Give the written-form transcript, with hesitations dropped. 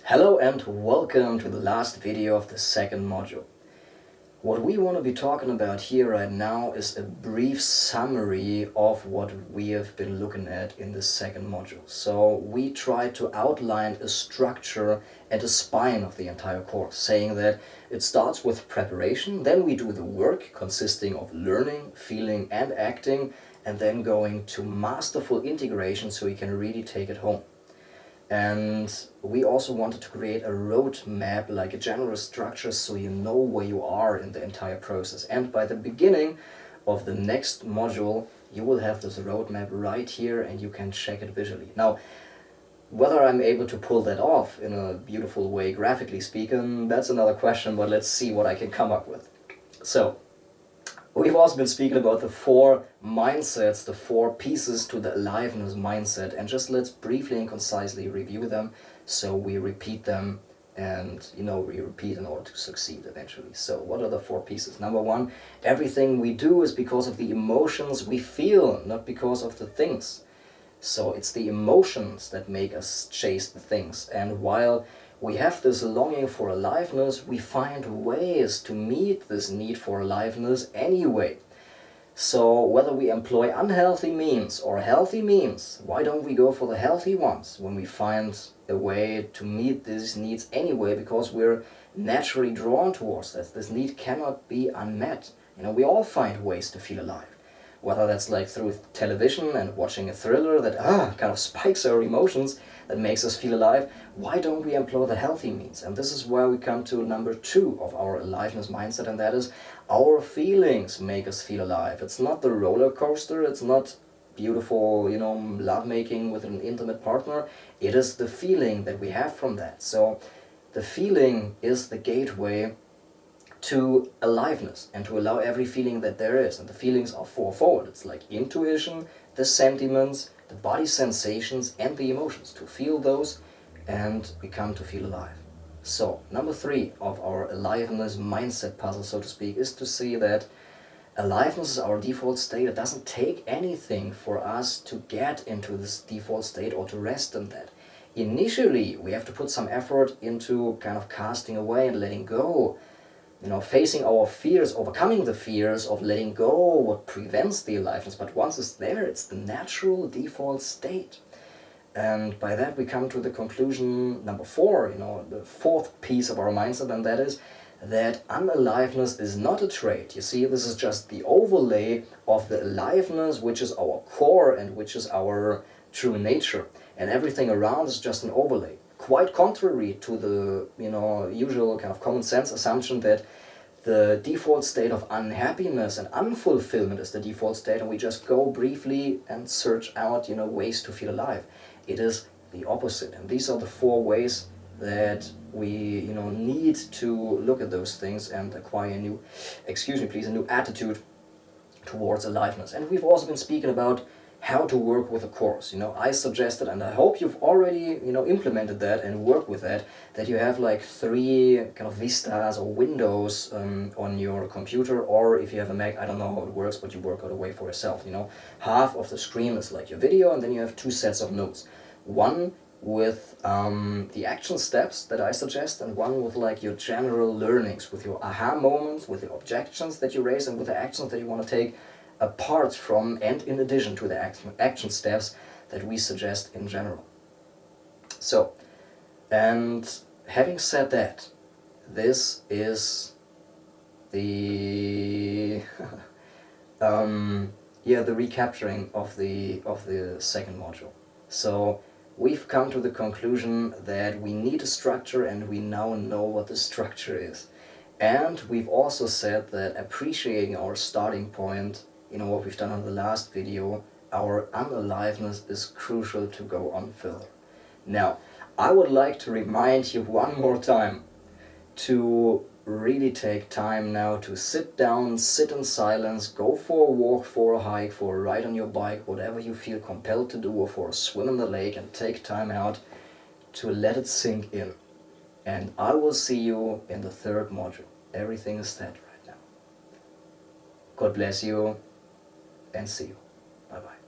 Hello and welcome to the last video of the second module. What we want to be talking about here right now is a brief summary of what we have been looking at in the second module. So we try to outline a structure and a spine of the entire course, saying that it starts with preparation, then we do the work consisting of learning, feeling and acting, and then going to masterful integration so we can really take it home. And we also wanted to create a roadmap, like a general structure, so you know where you are in the entire process. And by the beginning of the next module, you will have this roadmap right here and you can check it visually. Now, whether I'm able to pull that off in a beautiful way, graphically speaking, that's another question, but let's see what I can come up with. So, we've also been speaking about the four mindsets, the four pieces to the aliveness mindset, and just let's briefly and concisely review them so we repeat them and we repeat in order to succeed eventually. So what are the four pieces? Number one, everything we do is because of the emotions we feel, not because of the things. So it's the emotions that make us chase the things, and while we have this longing for aliveness, we find ways to meet this need for aliveness anyway. So whether we employ unhealthy means or healthy means, why don't we go for the healthy ones when we find a way to meet these needs anyway, because we're naturally drawn towards that. This need cannot be unmet. We all find ways to feel alive. Whether that's like through television and watching a thriller that kind of spikes our emotions, that makes us feel alive, why don't we employ the healthy means? And this is where we come to number two of our aliveness mindset, and that is our feelings make us feel alive. It's not the roller coaster, it's not beautiful, lovemaking with an intimate partner. It is the feeling that we have from that. So the feeling is the gateway to aliveness and to allow every feeling that there is. And the feelings are fourfold. It's like intuition, the sentiments, the body sensations and the emotions. To feel those and we come to feel alive. So number three of our aliveness mindset puzzle, so to speak, is to see that aliveness is our default state. It doesn't take anything for us to get into this default state or to rest in that. Initially, we have to put some effort into kind of casting away and letting go, facing our fears, overcoming the fears of letting go, what prevents the aliveness. But once it's there, it's the natural default state. And by that we come to the conclusion number four, the fourth piece of our mindset, and that is that unaliveness is not a trait. You see, this is just the overlay of the aliveness, which is our core and which is our true nature. And everything around is just an overlay. Quite contrary to the usual kind of common sense assumption that the default state of unhappiness and unfulfillment is the default state, and we just go briefly and search out ways to feel alive. It is the opposite, and these are the four ways that we need to look at those things and acquire a new attitude towards aliveness. And we've also been speaking about how to work with a course. I suggested, and I hope you've already implemented that and worked with that you have like three kind of vistas or windows on your computer, or if you have a Mac, I don't know how it works, but you work out a way for yourself. Half of the screen is like your video, and then you have two sets of notes. One with the action steps that I suggest, and one with like your general learnings, with your aha moments, with the objections that you raise, and with the actions that you want to take apart from and in addition to the action steps that we suggest in general. So, and having said that, this is the the recapturing of the second module. So we've come to the conclusion that we need a structure, and we now know what the structure is. And we've also said that appreciating our starting point, what we've done on the last video, our unaliveness is crucial to go on further. Now, I would like to remind you one more time to really take time now to sit down, sit in silence, go for a walk, for a hike, for a ride on your bike, whatever you feel compelled to do, or for a swim in the lake, and take time out to let it sink in. And I will see you in the third module. Everything is set right now. God bless you, and see you. Bye-bye.